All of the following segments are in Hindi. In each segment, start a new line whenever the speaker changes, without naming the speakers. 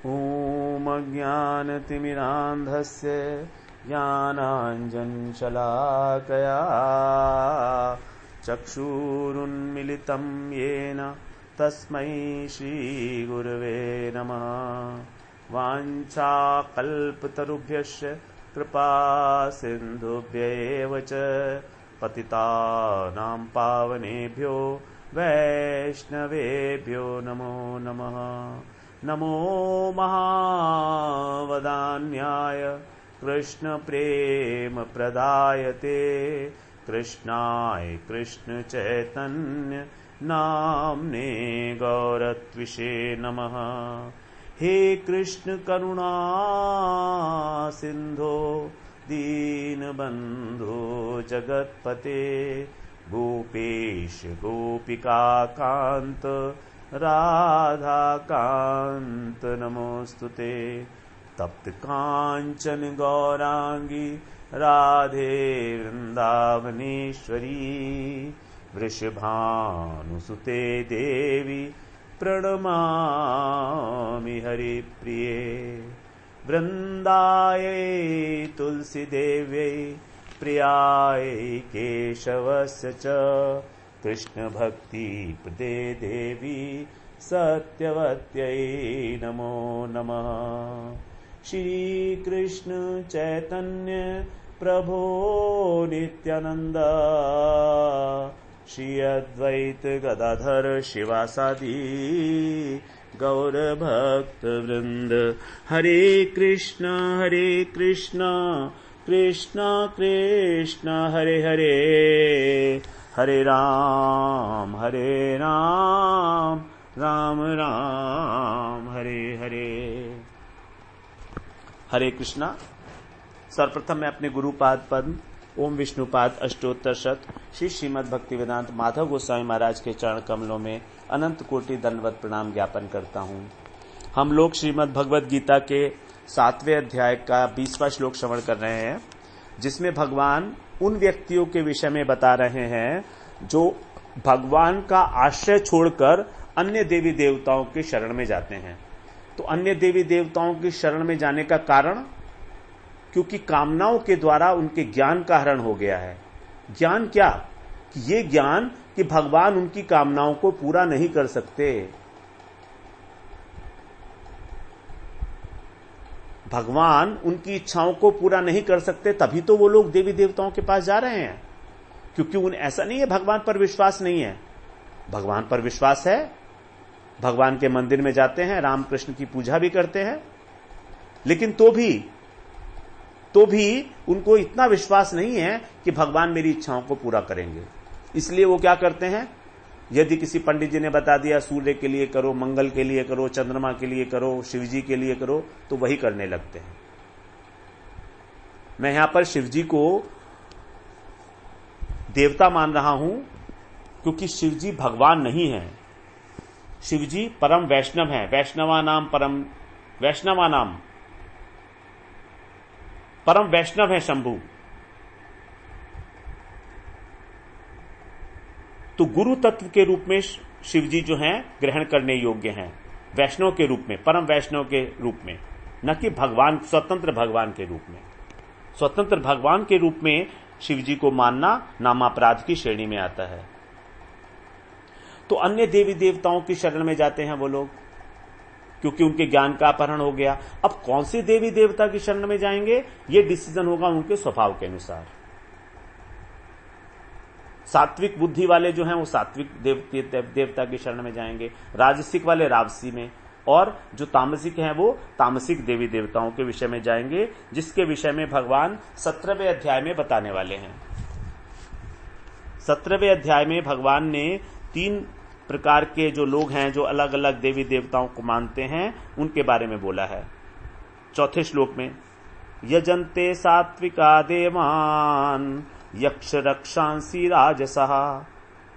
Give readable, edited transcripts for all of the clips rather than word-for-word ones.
ॐ अज्ञानतिमिरान्धस्य ज्ञानाञ्जनशलाकया चक्षुरुन्मिलितं येन तस्मै श्रीगुरवे नमः। वाञ्छाकल्पतरुभ्यश्च कृपा सिन्धुभ्यैव च पतितानां पावनेभ्यो वैष्णवेभ्यो नमो नमः। नमो महावदान्याय कृष्णप्रेमप्रदायते कृष्णाय कृष्णचैतन्य नाम्ने गौरत्विषे नमः। हे कृष्ण करुणा सिंधो दीनबंधो जगत्पते गोपेश गोपिकाकांत राधाकांत नमोस्तुते। तप्त कांचन गौरांगी राधे वृंदावनेश्वरी वृषभानुसुते देवी प्रणमामि हरिप्रिये। वृंदायै तुलसी देव्यै प्रियायै केशवस्य च कृष्ण भक्ति प्रदे देवी सत्यवत्यै नमो नमः। श्री कृष्ण चैतन्य प्रभो नित्यानंद श्री अद्वैत गदाधर शिवासादि गौर भक्त वृंद। हरे कृष्णा कृष्णा कृष्णा हरे हरे हरे राम राम राम हरे हरे। हरे कृष्णा। सर्वप्रथम मैं अपने गुरुपाद पद्म ओम विष्णुपाद अष्टोत्तर शत श्री श्रीमद् भक्तिवेदांत माधव गोस्वामी महाराज के चरण कमलों में अनंत कोटि दंडवत प्रणाम ज्ञापन करता हूँ। हम लोग श्रीमद् भगवद गीता के 7वें अध्याय का 20वां श्लोक श्रवण कर रहे हैं, जिसमें भगवान उन व्यक्तियों के विषय में बता रहे हैं जो भगवान का आश्रय छोड़कर अन्य देवी देवताओं की शरण में जाते हैं। तो अन्य देवी देवताओं की शरण में जाने का कारण, क्योंकि कामनाओं के द्वारा उनके ज्ञान का हरण हो गया है। ज्ञान क्या? कि ये ज्ञान कि भगवान उनकी कामनाओं को पूरा नहीं कर सकते। भगवान उनकी इच्छाओं को पूरा नहीं कर सकते, तभी तो वो लोग देवी देवताओं के पास जा रहे हैं। क्योंकि उन ऐसा नहीं है भगवान पर विश्वास नहीं है, भगवान पर विश्वास है। भगवान के मंदिर में जाते हैं, रामकृष्ण की पूजा भी करते हैं, लेकिन तो भी उनको इतना विश्वास नहीं है कि भगवान मेरी इच्छाओं को पूरा करेंगे। इसलिए वो क्या करते हैं, यदि किसी पंडित जी ने बता दिया सूर्य के लिए करो, मंगल के लिए करो, चंद्रमा के लिए करो, शिवजी के लिए करो, तो वही करने लगते हैं। मैं यहां पर शिवजी को देवता मान रहा हूं, क्योंकि शिवजी भगवान नहीं है। शिवजी परम वैष्णव है। परम वैष्णव है शंभु। तो गुरु तत्व के रूप में शिवजी जो हैं ग्रहण करने योग्य हैं, वैष्णव के रूप में, परम वैष्णव के रूप में, न कि भगवान, स्वतंत्र भगवान के रूप में। स्वतंत्र भगवान के रूप में शिवजी को मानना नामापराध की श्रेणी में आता है। तो अन्य देवी देवताओं की शरण में जाते हैं वो लोग, क्योंकि उनके ज्ञान का अपहरण हो गया। अब कौन से देवी देवता की शरण में जाएंगे, ये डिसीजन होगा उनके स्वभाव के अनुसार। सात्विक बुद्धि वाले जो हैं वो सात्विक देवता की शरण में जाएंगे, राजसिक वाले राजसी में, और जो तामसिक हैं वो तामसिक देवी देवताओं के विषय में जाएंगे, जिसके विषय में भगवान 17वें अध्याय में बताने वाले हैं। 17वें अध्याय में भगवान ने 3 प्रकार के जो लोग हैं जो अलग अलग देवी देवताओं को मानते हैं, उनके बारे में बोला है। 4थे श्लोक में यजन्ते सात्विका देवान यक्ष रक्षांसी राजसः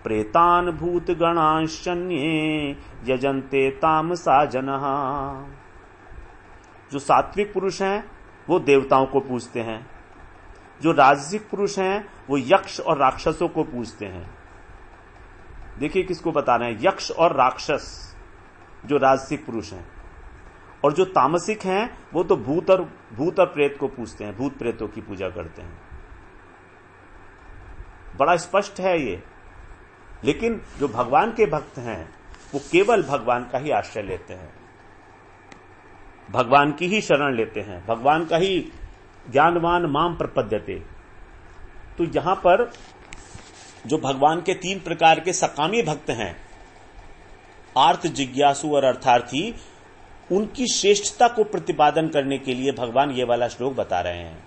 प्रेतान भूत गणांश्चन्ये यजन्ते तामसा जनः। जो सात्विक पुरुष हैं वो देवताओं को पूजते हैं, जो राजसिक पुरुष हैं वो यक्ष और राक्षसों को पूजते हैं। देखिए किसको बता रहे हैं, यक्ष और राक्षस जो राजसिक पुरुष हैं, और जो तामसिक हैं वो तो भूत और प्रेत को पूजते हैं, भूत प्रेतों की पूजा करते हैं। बड़ा स्पष्ट है ये। लेकिन जो भगवान के भक्त हैं वो केवल भगवान का ही आश्रय लेते हैं, भगवान की ही शरण लेते हैं, भगवान का ही ज्ञानवान माम प्रपद्यते। तो यहां पर जो भगवान के 3 प्रकार के सकामी भक्त हैं, आर्त, जिज्ञासु और अर्थार्थी, उनकी श्रेष्ठता को प्रतिपादन करने के लिए भगवान ये वाला श्लोक बता रहे हैं।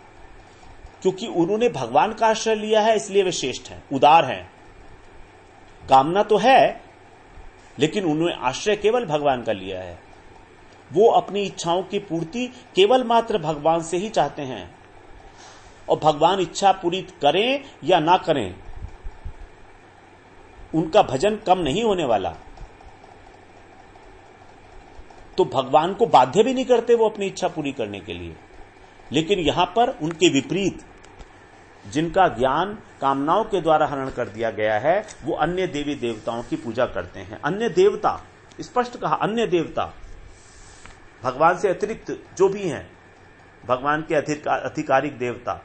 क्योंकि उन्होंने भगवान का आश्रय लिया है इसलिए वे श्रेष्ठ हैं, उदार हैं। कामना तो है लेकिन उन्होंने आश्रय केवल भगवान का लिया है। वो अपनी इच्छाओं की पूर्ति केवल मात्र भगवान से ही चाहते हैं, और भगवान इच्छा पूरी करें या ना करें उनका भजन कम नहीं होने वाला। तो भगवान को बाध्य भी नहीं करते वो अपनी इच्छा पूरी करने के लिए। लेकिन यहां पर उनके विपरीत जिनका ज्ञान कामनाओं के द्वारा हरण कर दिया गया है वो अन्य देवी देवताओं की पूजा करते हैं। अन्य देवता, स्पष्ट कहा, अन्य देवता, भगवान से अतिरिक्त जो भी हैं, भगवान के आधिकारिक देवता।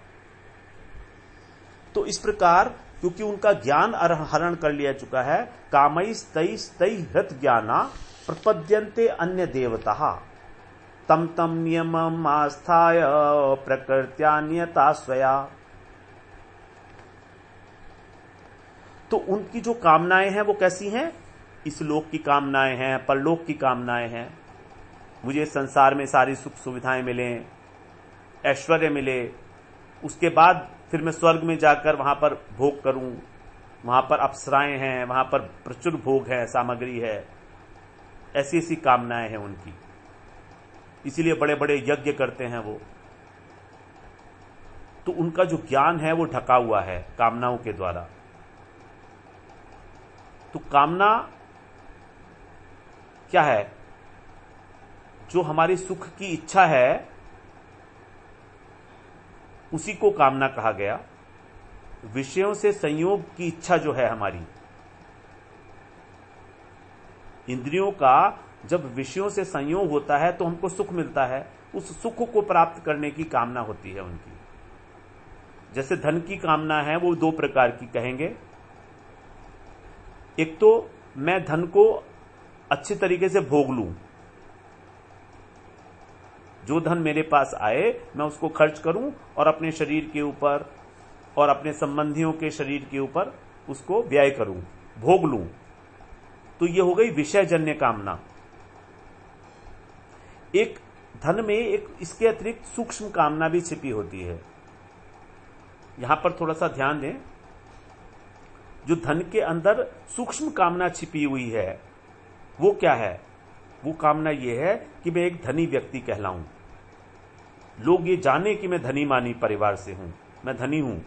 तो इस प्रकार क्योंकि उनका ज्ञान हरण कर लिया चुका है, कामई स्तई हृत ज्ञाना प्रपद्यन्ते अन्य देवता तम तम नियमम आस्थाय प्रकृत्यान्यता स्वया। तो उनकी जो कामनाएं हैं वो कैसी हैं? इस लोक की कामनाएं हैं, परलोक की कामनाएं हैं। मुझे संसार में सारी सुख सुविधाएं मिलें, ऐश्वर्य मिले, उसके बाद फिर मैं स्वर्ग में जाकर वहां पर भोग करूं, वहां पर अप्सराएं हैं, वहां पर प्रचुर भोग है, सामग्री है। ऐसी ऐसी कामनाएं हैं उनकी, इसीलिए बड़े बड़े यज्ञ करते हैं वो। तो उनका जो ज्ञान है वो ढका हुआ है कामनाओं के द्वारा। तो कामना क्या है? जो हमारी सुख की इच्छा है उसी को कामना कहा गया। विषयों से संयोग की इच्छा जो है हमारी, इंद्रियों का जब विषयों से संयोग होता है तो हमको सुख मिलता है, उस सुख को प्राप्त करने की कामना होती है उनकी। जैसे धन की कामना है वो 2 प्रकार की कहेंगे। एक तो मैं धन को अच्छे तरीके से भोग लूं, जो धन मेरे पास आए मैं उसको खर्च करूं और अपने शरीर के ऊपर और अपने संबंधियों के शरीर के ऊपर उसको व्यय करूं, भोग लूं। तो ये हो गई विषयजन्य कामना। एक धन में एक इसके अतिरिक्त सूक्ष्म कामना भी छिपी होती है। यहां पर थोड़ा सा ध्यान दें, जो धन के अंदर सूक्ष्म कामना छिपी हुई है वो क्या है? वो कामना ये है कि मैं एक धनी व्यक्ति कहलाऊं, लोग ये जाने कि मैं धनी मानी परिवार से हूं, मैं धनी हूं,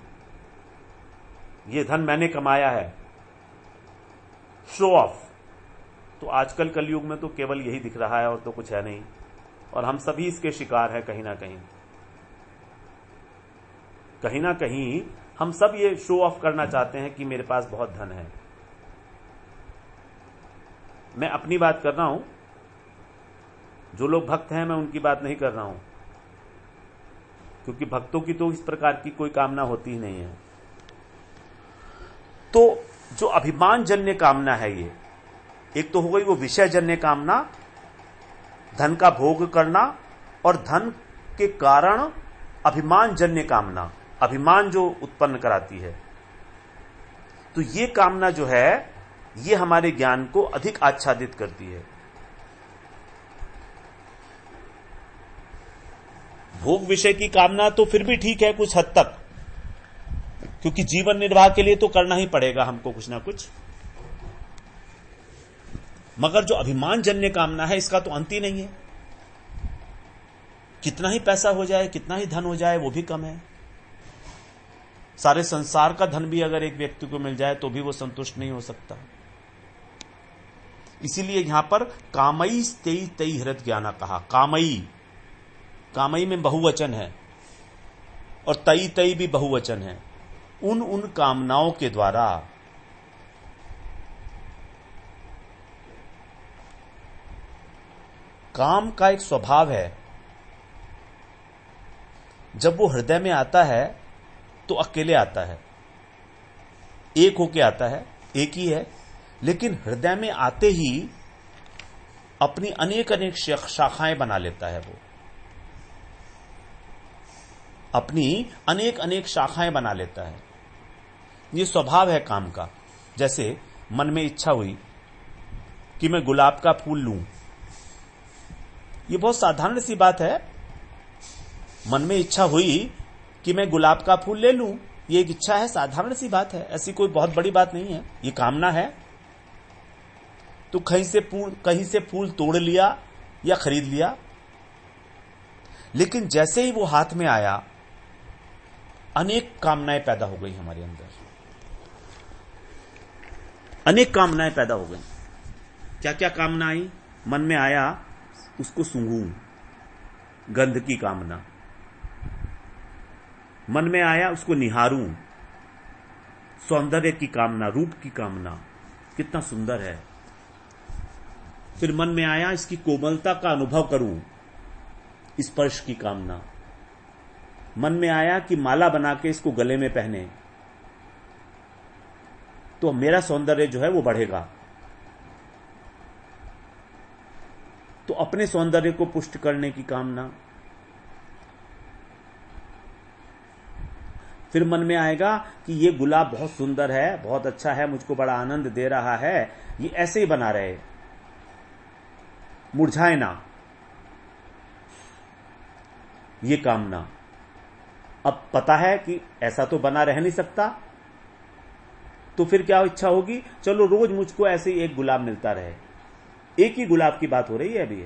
ये धन मैंने कमाया है, शो ऑफ। तो आजकल कलयुग में तो केवल यही दिख रहा है और तो कुछ है नहीं, और हम सभी इसके शिकार हैं कहीं ना कहीं। कहीं ना कहीं हम सब ये शो ऑफ करना चाहते हैं कि मेरे पास बहुत धन है। मैं अपनी बात कर रहा हूं, जो लोग भक्त हैं मैं उनकी बात नहीं कर रहा हूं, क्योंकि भक्तों की तो इस प्रकार की कोई कामना होती ही नहीं है। तो जो अभिमानजन्य कामना है ये, एक तो हो गई वो विषयजन्य कामना, धन का भोग करना, और धन के कारण अभिमानजन्य कामना, अभिमान जो उत्पन्न कराती है। तो ये कामना जो है ये हमारे ज्ञान को अधिक आच्छादित करती है। भोग विषय की कामना तो फिर भी ठीक है कुछ हद तक, क्योंकि जीवन निर्वाह के लिए तो करना ही पड़ेगा हमको कुछ ना कुछ। मगर जो अभिमानजन्य कामना है इसका तो अंत ही नहीं है। कितना ही पैसा हो जाए, कितना ही धन हो जाए, वो भी कम है। सारे संसार का धन भी अगर एक व्यक्ति को मिल जाए तो भी वो संतुष्ट नहीं हो सकता। इसीलिए यहां पर कामई तेई तेई हृत ज्ञाना कहा। कामई, कामई में बहुवचन है और तई तई भी बहुवचन है। उन कामनाओं के द्वारा काम का एक स्वभाव है, जब वो हृदय में आता है तो अकेले आता है, एक होके आता है, एक ही है, लेकिन हृदय में आते ही अपनी अनेक अनेक शाखाएं बना लेता है। वो अपनी अनेक अनेक शाखाएं बना लेता है। ये स्वभाव है काम का। जैसे मन में इच्छा हुई कि मैं गुलाब का फूल लूं, ये बहुत साधारण सी बात है। मन में इच्छा हुई कि मैं गुलाब का फूल ले लूं, ये एक इच्छा है, साधारण सी बात है, ऐसी कोई बहुत बड़ी बात नहीं है, ये कामना है। तो कहीं से फूल तोड़ लिया या खरीद लिया, लेकिन जैसे ही वो हाथ में आया, अनेक कामनाएं पैदा हो गई हमारे अंदर, अनेक कामनाएं पैदा हो गई। क्या क्या कामना आई? मन में आया उसको सूंघूं, गंध की कामना। मन में आया उसको निहारूं, सौंदर्य की कामना, रूप की कामना, कितना सुंदर है। फिर मन में आया इसकी कोमलता का अनुभव करूं, स्पर्श की कामना। मन में आया कि माला बना के इसको गले में पहने तो मेरा सौंदर्य जो है वो बढ़ेगा। तो अपने सौंदर्य को पुष्ट करने की कामना। फिर मन में आएगा कि ये गुलाब बहुत सुंदर है, बहुत अच्छा है, मुझको बड़ा आनंद दे रहा है, ये ऐसे ही बना रहे, मुरझाए ना, ये कामना। अब पता है कि ऐसा तो बना रह नहीं सकता, तो फिर क्या इच्छा होगी? चलो रोज मुझको ऐसे ही एक गुलाब मिलता रहे। एक ही गुलाब की बात हो रही है अभी,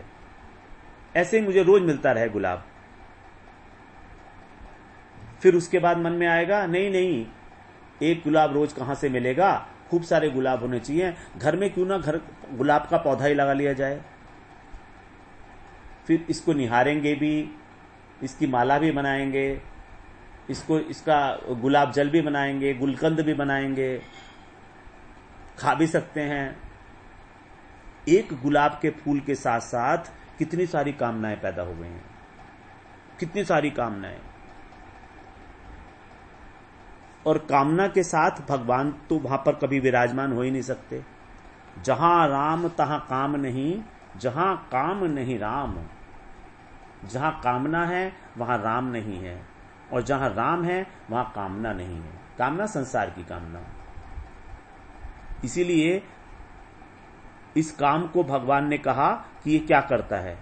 ऐसे ही मुझे रोज मिलता रहे गुलाब। फिर उसके बाद मन में आएगा नहीं नहीं, एक गुलाब रोज कहां से मिलेगा, खूब सारे गुलाब होने चाहिए, घर में क्यों ना गुलाब का पौधा ही लगा लिया जाए। फिर इसको निहारेंगे भी, इसकी माला भी बनाएंगे, इसका गुलाब जल भी बनाएंगे, गुलकंद भी बनाएंगे, खा भी सकते हैं। एक गुलाब के फूल के साथ साथ कितनी सारी कामनाएं पैदा हो गई हैं, कितनी सारी कामनाएं। और कामना के साथ भगवान तो वहां पर कभी विराजमान हो ही नहीं सकते। जहां राम तहां काम नहीं, जहां काम नहीं राम। जहां कामना है वहां राम नहीं है, और जहां राम है वहां कामना नहीं है। कामना संसार की कामना। इसीलिए इस काम को भगवान ने कहा कि ये क्या करता है।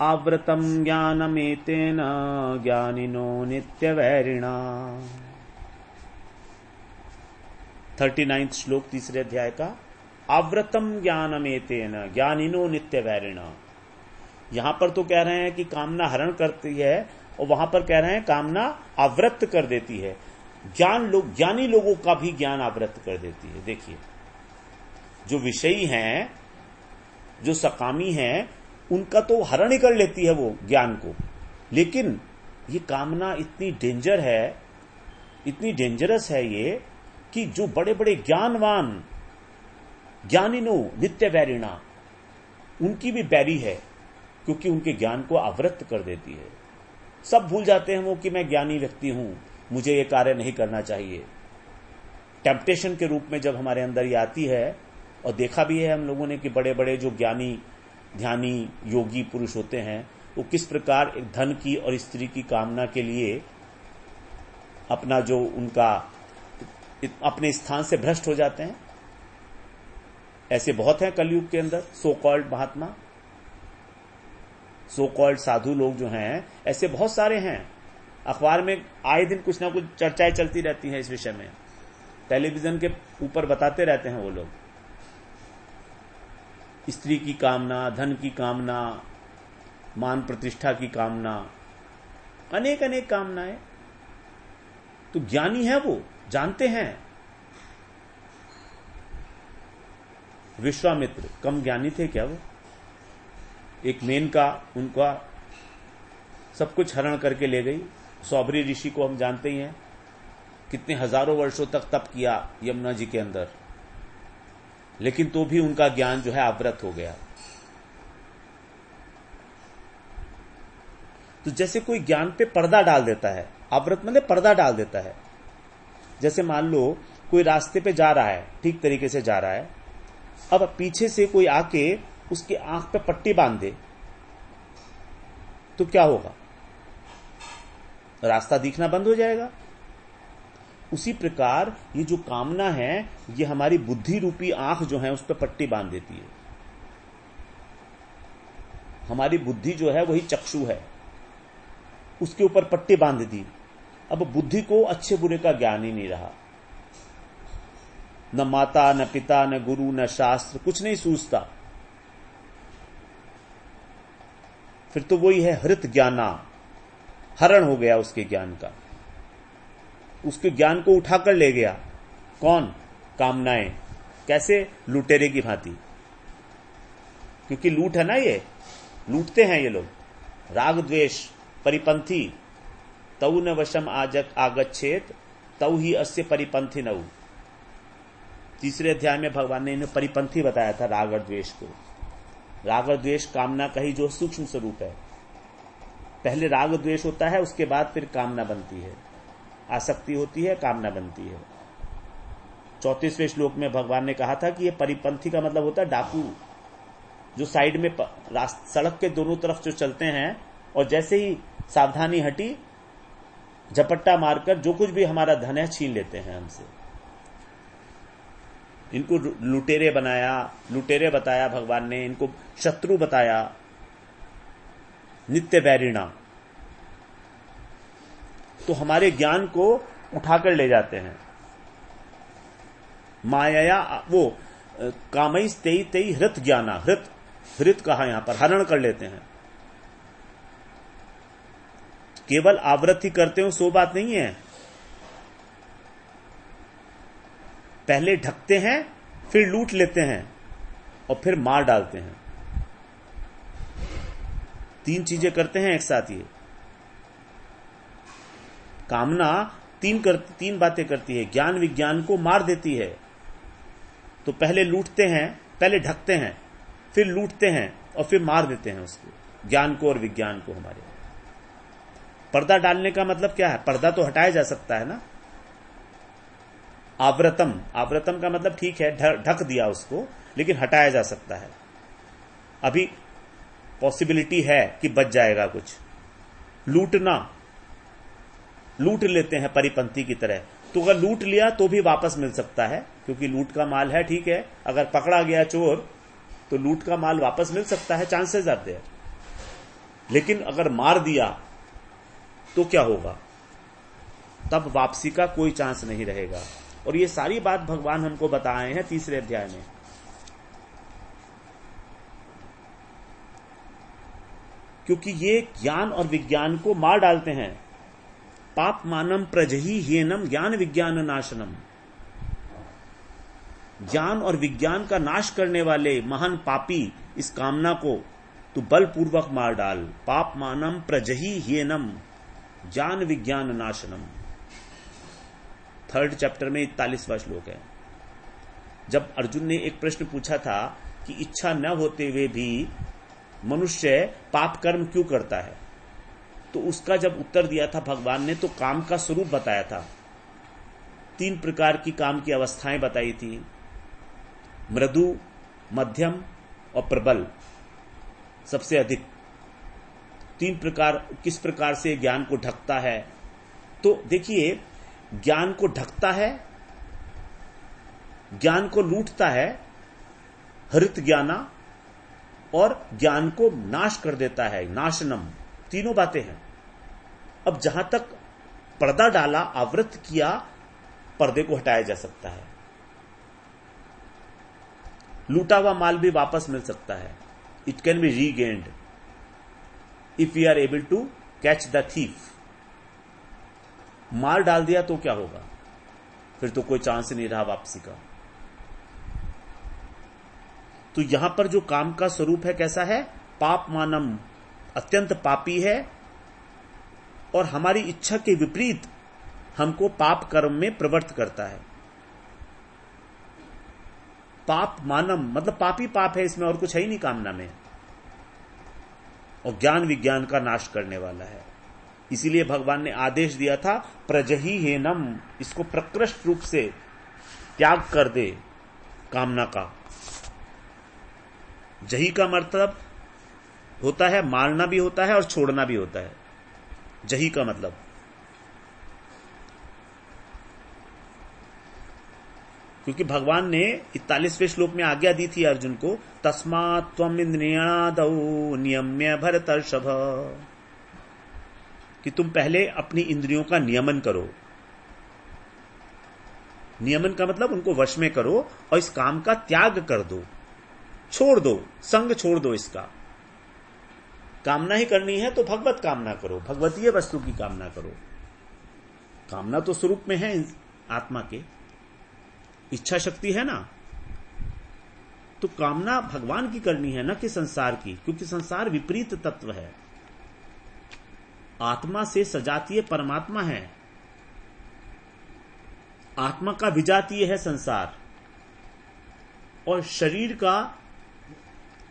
आवृतम ज्ञानमेतेन ज्ञानिनो नित्य वैरिणा। 39 श्लोक 3 अध्याय का। आवृतम ज्ञानमेतेन ज्ञानिनो नित्य वैरिणा। यहां पर तो कह रहे हैं कि कामना हरण करती है, और वहां पर कह रहे हैं कामना आवृत्त कर देती है। ज्ञानी लोगों का भी ज्ञान आवृत्त कर देती है। देखिए, जो विषयी हैं, जो सकामी हैं, उनका तो हरण ही कर लेती है वो ज्ञान को। लेकिन ये कामना इतनी डेंजर है, इतनी डेंजरस है ये, कि जो बड़े बड़े ज्ञानवान, ज्ञानिनो नित्य वैरिणा, उनकी भी बैरी है, क्योंकि उनके ज्ञान को आवृत्त कर देती है। सब भूल जाते हैं वो कि मैं ज्ञानी व्यक्ति हूं, मुझे ये कार्य नहीं करना चाहिए। टेम्पटेशन के रूप में जब हमारे अंदर ये आती है, और देखा भी है हम लोगों ने कि बड़े बड़े जो ज्ञानी, ध्यानी, योगी पुरुष होते हैं, वो किस प्रकार एक धन की और स्त्री की कामना के लिए अपना जो उनका अपने स्थान से भ्रष्ट हो जाते हैं। ऐसे बहुत हैं कलयुग के अंदर, सो कॉल्ड महात्मा, सो कॉल्ड साधु लोग जो हैं, ऐसे बहुत सारे हैं। अखबार में आए दिन कुछ ना कुछ चर्चाएं चलती रहती हैं इस विषय में, टेलीविजन के ऊपर बताते रहते हैं वो लोग। स्त्री की कामना, धन की कामना, मान प्रतिष्ठा की कामना, अनेक अनेक कामनाएं। तो ज्ञानी है वो, जानते हैं। विश्वामित्र कम ज्ञानी थे क्या वो? एक मेनका उनका सब कुछ हरण करके ले गई। सौभरी ऋषि को हम जानते ही हैं, कितने हजारों वर्षों तक तप किया यमुना जी के अंदर, लेकिन तो भी उनका ज्ञान जो है आवृत हो गया। तो जैसे कोई ज्ञान पे पर्दा डाल देता है, आवृत मतलब पर्दा डाल देता है। जैसे मान लो कोई रास्ते पे जा रहा है, ठीक तरीके से जा रहा है, अब पीछे से कोई आके उसकी आंख पे पट्टी बांध दे तो क्या होगा? रास्ता दिखना बंद हो जाएगा। उसी प्रकार ये जो कामना है, ये हमारी बुद्धि रूपी आंख जो है उस पर पट्टी बांध देती है। हमारी बुद्धि जो है वही चक्षु है, उसके ऊपर पट्टी बांध दी। अब बुद्धि को अच्छे बुरे का ज्ञान ही नहीं रहा। न माता, न पिता, न गुरु, न शास्त्र, कुछ नहीं सूझता। फिर तो वही है हृत ज्ञाना, हरण हो गया उसके ज्ञान का। उसके ज्ञान को उठाकर ले गया कौन? कामनाएं। कैसे? लुटेरे की भांति। क्योंकि लूट है ना, ये लूटते हैं ये लोग। राग द्वेष परिपंथी तऊ न वशम आगच्छेत तऊ ही अस्य परिपंथी नऊ। तीसरे अध्याय में भगवान ने इन्हें परिपंथी बताया था, राग और द्वेष को। राग और द्वेष कामना का ही जो सूक्ष्म स्वरूप है। पहले राग द्वेष होता है, उसके बाद फिर कामना बनती है, आसक्ति होती है, कामना बनती है। 34वें श्लोक में भगवान ने कहा था कि यह परिपंथी का मतलब होता है डाकू, जो साइड में सड़क के दोनों तरफ जो चलते हैं और जैसे ही सावधानी हटी झपट्टा मारकर जो कुछ भी हमारा धन है छीन लेते हैं हमसे। इनको लुटेरे बनाया, लुटेरे बताया भगवान ने, इनको शत्रु बताया, नित्य बैरिणा। तो हमारे ज्ञान को उठाकर ले जाते हैं माया। वो कामैस तेई तेई हृत ज्ञाना, हृत कहा यहां पर, हरण कर लेते हैं। केवल आवृत्ति करते हो सो बात नहीं है। पहले ढकते हैं, फिर लूट लेते हैं और फिर मार डालते हैं। 3 चीजें करते हैं एक साथ। ये कामना 3 बातें करती है। ज्ञान विज्ञान को मार देती है। तो पहले लूटते हैं, पहले ढकते हैं, फिर लूटते हैं और फिर मार देते हैं उसको, ज्ञान को और विज्ञान को। हमारे पर्दा डालने का मतलब क्या है? पर्दा तो हटाया जा सकता है ना। आवृतम का मतलब ठीक है, ढक दिया उसको, लेकिन हटाया जा सकता है। अभी पॉसिबिलिटी है कि बच जाएगा कुछ। लूटना, लूट लेते हैं परिपंथी की तरह। तो अगर लूट लिया तो भी वापस मिल सकता है, क्योंकि लूट का माल है, ठीक है। अगर पकड़ा गया चोर तो लूट का माल वापस मिल सकता है, चांसेस आर देयर। लेकिन अगर मार दिया तो क्या होगा? तब वापसी का कोई चांस नहीं रहेगा। और ये सारी बात भगवान हमको बताए हैं 3रे अध्याय में। क्योंकि ये ज्ञान और विज्ञान को मार डालते हैं। पाप मानम प्रजही हीनम ज्ञान विज्ञान नाशनम। ज्ञान और विज्ञान का नाश करने वाले महान पापी इस कामना को तू बलपूर्वक मार डाल। पाप मानम प्रजही हीनम ज्ञान विज्ञान नाशनम। 3rd चैप्टर में 41वां श्लोक है। जब अर्जुन ने एक प्रश्न पूछा था कि इच्छा न होते हुए भी मनुष्य पाप कर्म क्यों करता है, तो उसका जब उत्तर दिया था भगवान ने, तो काम का स्वरूप बताया था। 3 प्रकार की काम की अवस्थाएं बताई थी, मृदु, मध्यम और प्रबल। सबसे अधिक 3 प्रकार किस प्रकार से ज्ञान को ढकता है। तो देखिए, ज्ञान को ढकता है, ज्ञान को लूटता है, हृत ज्ञाना, और ज्ञान को नाश कर देता है, नाशनम। 3 बातें हैं। अब जहां तक पर्दा डाला, आवृत किया, पर्दे को हटाया जा सकता है। लूटा हुआ माल भी वापस मिल सकता है। It can be regained if we are able to catch the thief. मार डाल दिया तो क्या होगा? फिर तो कोई चांस नहीं रहा वापसी का। तो यहां पर जो काम का स्वरूप है कैसा है? पाप मानम, अत्यंत पापी है और हमारी इच्छा के विपरीत हमको पाप कर्म में प्रवृत्त करता है। पाप मानम मतलब पापी पाप है, इसमें और कुछ है ही नहीं कामना में। और ज्ञान विज्ञान का नाश करने वाला है। इसीलिए भगवान ने आदेश दिया था प्रजहि हेनम, इसको प्रकृष्ट रूप से त्याग कर दे कामना का। जही का मतलब होता है मारना भी होता है और छोड़ना भी होता है। जही का मतलब क्योंकि भगवान ने 41वें श्लोक में आज्ञा दी थी अर्जुन को, तस्मात् त्वम इंद्रियादौ नियम्य भरतर्षभ, कि तुम पहले अपनी इंद्रियों का नियमन करो। नियमन का मतलब उनको वश में करो और इस काम का त्याग कर दो, छोड़ दो, संग छोड़ दो इसका। कामना ही करनी है तो भगवत कामना करो, भगवतीय वस्तु की कामना करो। कामना तो स्वरूप में है आत्मा के, इच्छा शक्ति है ना, तो कामना भगवान की करनी है ना कि संसार की, क्योंकि संसार विपरीत तत्व है। आत्मा से सजातीय परमात्मा है, आत्मा का विजातीय है संसार, और शरीर का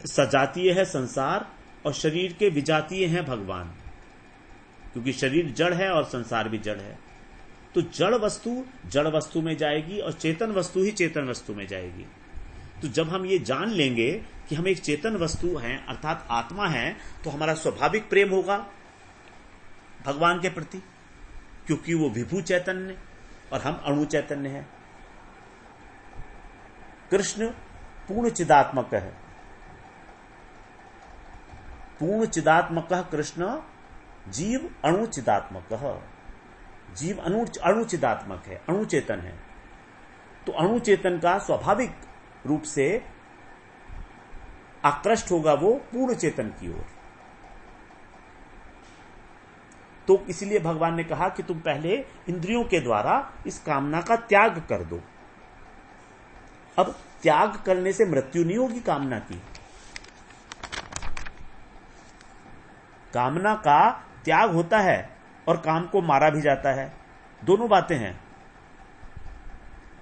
सजातीय है संसार, और शरीर के विजातीय हैं भगवान, क्योंकि शरीर जड़ है और संसार भी जड़ है। तो जड़ वस्तु में जाएगी और चेतन वस्तु ही चेतन वस्तु में जाएगी। तो जब हम ये जान लेंगे कि हम एक चेतन वस्तु हैं अर्थात आत्मा है, तो हमारा स्वाभाविक प्रेम होगा भगवान के प्रति, क्योंकि वो विभू चैतन्य और हम अणु चैतन्य हैं। कृष्ण पूर्ण चिदात्मक है, पूर्ण चिदात्मक कृष्ण, जीव अणु चिदात्मक, जीव अणु चिदात्मक है, अणु चेतन है। तो अणु चेतन का स्वाभाविक रूप से आकृष्ट होगा वो पूर्ण चेतन की ओर। तो इसलिए भगवान ने कहा कि तुम पहले इंद्रियों के द्वारा इस कामना का त्याग कर दो। अब त्याग करने से मृत्यु नहीं होगी कामना की, कामना का त्याग होता है और काम को मारा भी जाता है, दोनों बातें हैं।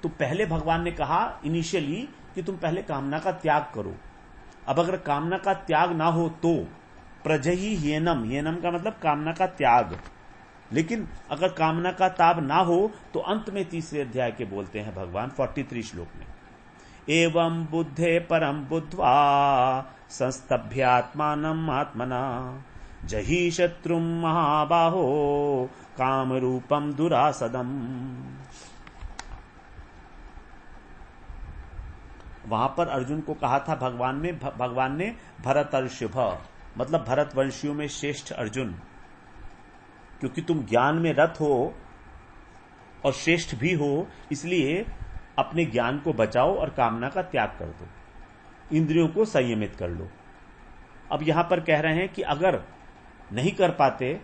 तो पहले भगवान ने कहा इनिशियली कि तुम पहले कामना का त्याग करो। अब अगर कामना का त्याग ना हो तो प्रजहि ह्येनम, ह्येनम का मतलब कामना का त्याग। लेकिन अगर कामना का ताप ना हो तो अंत में 3रे अध्याय के बोलते हैं भगवान 43 श्लोक में, एवं बुद्धे परम बुद्ध्वा संस्तभ्यात्मानम् आत्मना जहि शत्रुम महाबाहो काम रूपम दुरासदम। वहां पर अर्जुन को कहा था भगवान ने भरतर्षभ, मतलब भरतवंशियों में श्रेष्ठ अर्जुन, क्योंकि तुम ज्ञान में रत हो और श्रेष्ठ भी हो, इसलिए अपने ज्ञान को बचाओ और कामना का त्याग कर दो, इंद्रियों को संयमित कर लो। अब यहां पर कह रहे हैं कि अगर नहीं कर पाते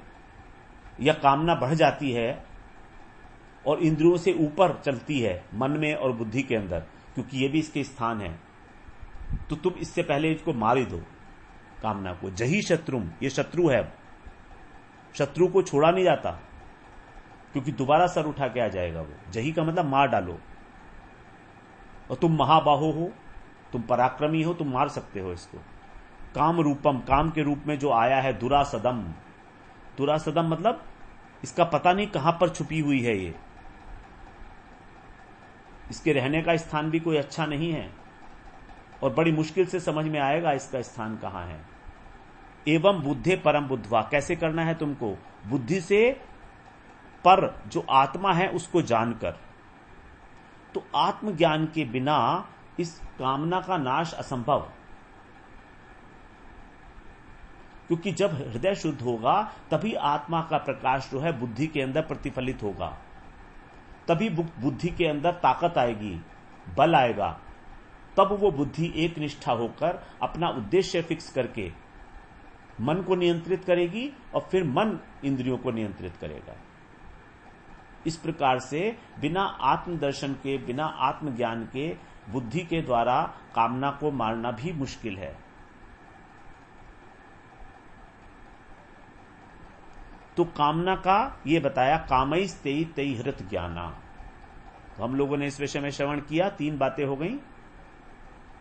या कामना बढ़ जाती है और इंद्रियों से ऊपर चलती है मन में और बुद्धि के अंदर, क्योंकि ये भी इसके स्थान है, तो तुम इससे पहले इसको मार ही दो कामना को। जही शत्रुम, ये शत्रु है, शत्रु को छोड़ा नहीं जाता क्योंकि दोबारा सर उठा के आ जाएगा वो। जही का मतलब मार डालो। और तुम महाबाहो हो, तुम पराक्रमी हो, तुम मार सकते हो इसको। काम रूपम, काम के रूप में जो आया है दुरासदम, दुरासदम मतलब इसका पता नहीं कहां पर छुपी हुई है, ये इसके रहने का स्थान भी कोई अच्छा नहीं है और बड़ी मुश्किल से समझ में आएगा इसका स्थान कहां है। एवं बुद्धे परम बुद्धवा, कैसे करना है तुमको? बुद्धि से पर जो आत्मा है उसको जानकर। तो आत्मज्ञान के बिना इस कामना का नाश असंभव, क्योंकि जब हृदय शुद्ध होगा तभी आत्मा का प्रकाश जो है बुद्धि के अंदर प्रतिफलित होगा, तभी बुद्धि के अंदर ताकत आएगी, बल आएगा। तब वो बुद्धि एक निष्ठा होकर अपना उद्देश्य फिक्स करके मन को नियंत्रित करेगी और फिर मन इंद्रियों को नियंत्रित करेगा। इस प्रकार से बिना आत्मदर्शन के, बिना आत्मज्ञान के बुद्धि के द्वारा कामना को मारना भी मुश्किल है। तो कामना का ये बताया, कामैस्तेई तेई हृत ज्ञाना। तो हम लोगों ने इस विषय में श्रवण किया, 3 बातें हो गई।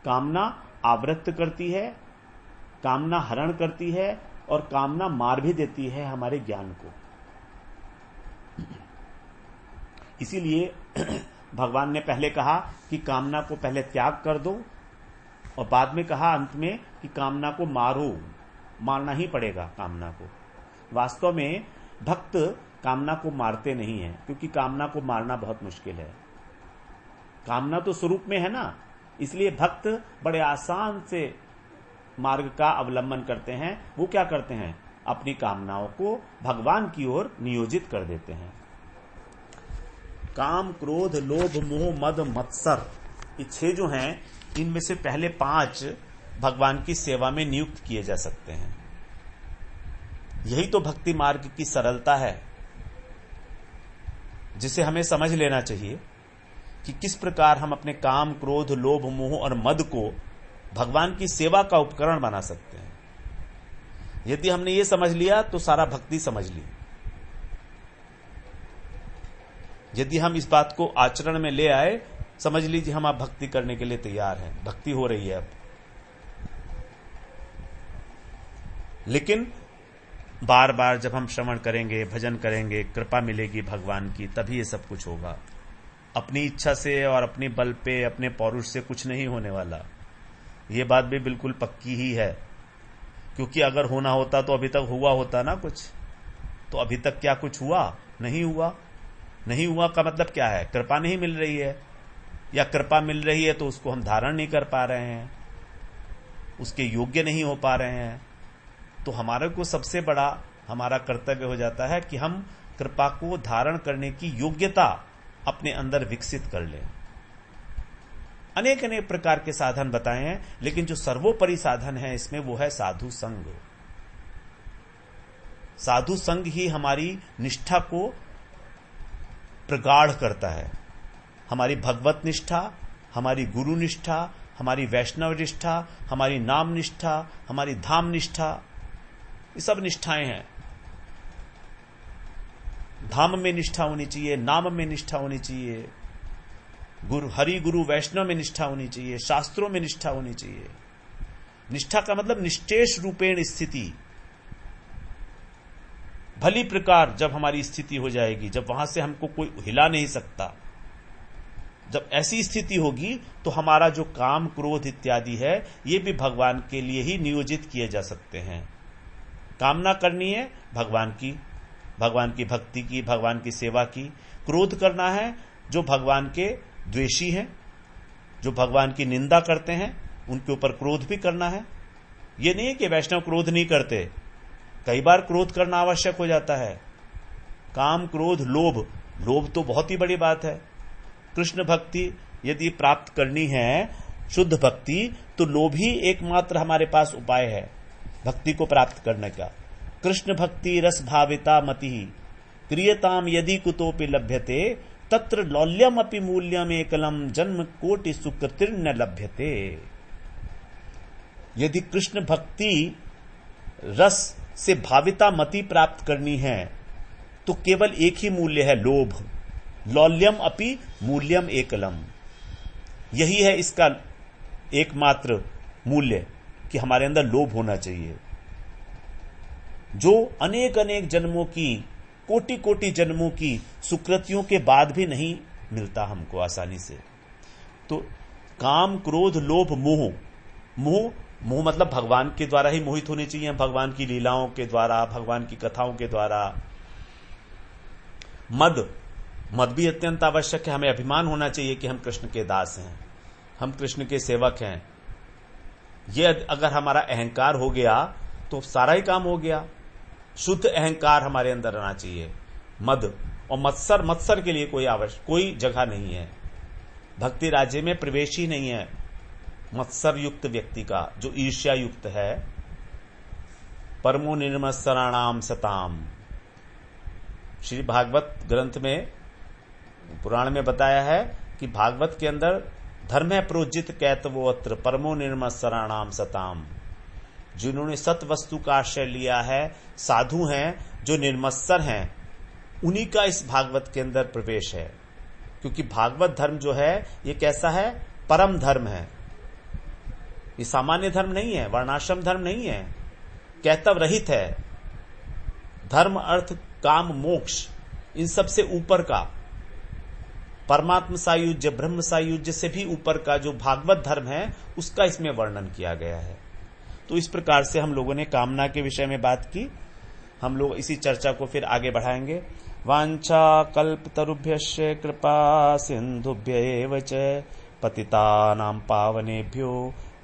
कामना आवृत्त करती है, कामना हरण करती है और कामना मार भी देती है हमारे ज्ञान को। इसीलिए भगवान ने पहले कहा कि कामना को पहले त्याग कर दो, और बाद में कहा अंत में कि कामना को मारो, मारना ही पड़ेगा कामना को। वास्तव में भक्त कामना को मारते नहीं हैं, क्योंकि कामना को मारना बहुत मुश्किल है। कामना तो स्वरूप में है ना, इसलिए भक्त बड़े आसान से मार्ग का अवलंबन करते हैं। वो क्या करते हैं? अपनी कामनाओं को भगवान की ओर नियोजित कर देते हैं। काम, क्रोध, लोभ, मोह, मद, मत्सर, ये 6 जो हैं, इनमें से पहले 5 भगवान की सेवा में नियुक्त किए जा सकते हैं। यही तो भक्ति मार्ग की सरलता है, जिसे हमें समझ लेना चाहिए कि किस प्रकार हम अपने काम, क्रोध, लोभ, मोह और मद को भगवान की सेवा का उपकरण बना सकते हैं। यदि हमने ये समझ लिया तो सारा भक्ति समझ ली। यदि हम इस बात को आचरण में ले आए, समझ लीजिए हम आप भक्ति करने के लिए तैयार हैं, भक्ति हो रही है अब। लेकिन बार बार जब हम श्रवण करेंगे, भजन करेंगे, कृपा मिलेगी भगवान की, तभी ये सब कुछ होगा। अपनी इच्छा से और अपने बल पे, अपने पौरुष से कुछ नहीं होने वाला। ये बात भी बिल्कुल पक्की ही है, क्योंकि अगर होना होता तो अभी तक हुआ होता ना कुछ। तो अभी तक क्या कुछ हुआ? नहीं हुआ। नहीं हुआ का मतलब क्या है? कृपा नहीं मिल रही है, या कृपा मिल रही है तो उसको हम धारण नहीं कर पा रहे हैं, उसके योग्य नहीं हो पा रहे हैं। तो हमारे को सबसे बड़ा हमारा कर्तव्य हो जाता है कि हम कृपा को धारण करने की योग्यता अपने अंदर विकसित कर लें। अनेक अनेक प्रकार के साधन बताए हैं, लेकिन जो सर्वोपरि साधन है इसमें वो है साधु संग। साधु संग ही हमारी निष्ठा को प्रगाढ़ करता है। हमारी भगवत निष्ठा, हमारी गुरु निष्ठा, हमारी वैष्णव निष्ठा, हमारी नाम निष्ठा, हमारी धाम निष्ठा, ये सब निष्ठाएं हैं। धाम में निष्ठा होनी चाहिए, नाम में निष्ठा होनी चाहिए, हरि गुरु वैष्णव में निष्ठा होनी चाहिए, शास्त्रों में निष्ठा होनी चाहिए। निष्ठा का मतलब निश्चेष रूपेण स्थिति। भली प्रकार जब हमारी स्थिति हो जाएगी, जब वहां से हमको कोई हिला नहीं सकता, जब ऐसी स्थिति होगी तो हमारा जो काम, क्रोध इत्यादि है, ये भी भगवान के लिए ही नियोजित किए जा सकते हैं। कामना करनी है भगवान की भक्ति की, भगवान की सेवा की। क्रोध करना है जो भगवान के द्वेषी हैं, जो भगवान की निंदा करते हैं, उनके ऊपर क्रोध भी करना है। ये नहीं है कि वैष्णव क्रोध नहीं करते, कई बार क्रोध करना आवश्यक हो जाता है। काम, क्रोध, लोभ, लोभ तो बहुत ही बड़ी बात है। कृष्ण भक्ति यदि प्राप्त करनी है, शुद्ध भक्ति, तो लोभ ही एकमात्र हमारे पास उपाय है भक्ति को प्राप्त करने का। कृष्ण भक्ति रस भाविता मति क्रियताम यदि कुतोपि लभ्यते तत्र लौल्यम अपि मूल्यम एकलम जन्म कोटि सुकृतिर्न लभ्यते। यदि कृष्ण भक्ति रस से भाविता मति प्राप्त करनी है तो केवल एक ही मूल्य है, लोभ। लौल्यम अपि मूल्यम एकलम, यही है इसका एकमात्र मूल्य कि हमारे अंदर लोभ होना चाहिए, जो अनेक अनेक जन्मों की, कोटि कोटि जन्मों की सुकृतियों के बाद भी नहीं मिलता हमको आसानी से। तो काम, क्रोध, लोभ, मोह, मोह मतलब भगवान के द्वारा ही मोहित होने चाहिए, भगवान की लीलाओं के द्वारा, भगवान की कथाओं के द्वारा। मद भी अत्यंत आवश्यक है। हमें अभिमान होना चाहिए कि हम कृष्ण के दास हैं, हम कृष्ण के सेवक हैं। ये अगर हमारा अहंकार हो गया तो सारा ही काम हो गया। शुद्ध अहंकार हमारे अंदर आना चाहिए। मद और मत्सर के लिए कोई जगह नहीं है। भक्ति राज्य में प्रवेश ही नहीं है मत्सर युक्त व्यक्ति का, जो ईर्ष्या युक्त है। परमो निर्मत्सराणाम सताम, श्री भागवत ग्रंथ में, पुराण में बताया है कि भागवत के अंदर धर्म है प्रोजित कैतवोत्र परमो निर्मत्सराणाम सताम। जिन्होंने सत वस्तु का आश्रय लिया है, साधु हैं, जो निर्मत्सर हैं, उन्हीं का इस भागवत के अंदर प्रवेश है। क्योंकि भागवत धर्म जो है ये कैसा है? परम धर्म है। ये सामान्य धर्म नहीं है, वर्णाश्रम धर्म नहीं है। कैतव रहित है, धर्म अर्थ काम मोक्ष इन सबसे ऊपर का, परमात्म सायुज्य ब्रह्म सायुज्य से भी ऊपर का जो भागवत धर्म है उसका इसमें वर्णन किया गया है। तो इस प्रकार से हम लोगों ने कामना के विषय में बात की। हम लोग इसी चर्चा को फिर आगे बढ़ाएंगे। वांछा कल्पतरुभ्यश्च कृपा सिंधुभ्यैव च पतितानां पावनेभ्यो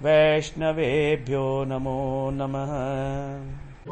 वैष्णवेभ्यो नमो नमः।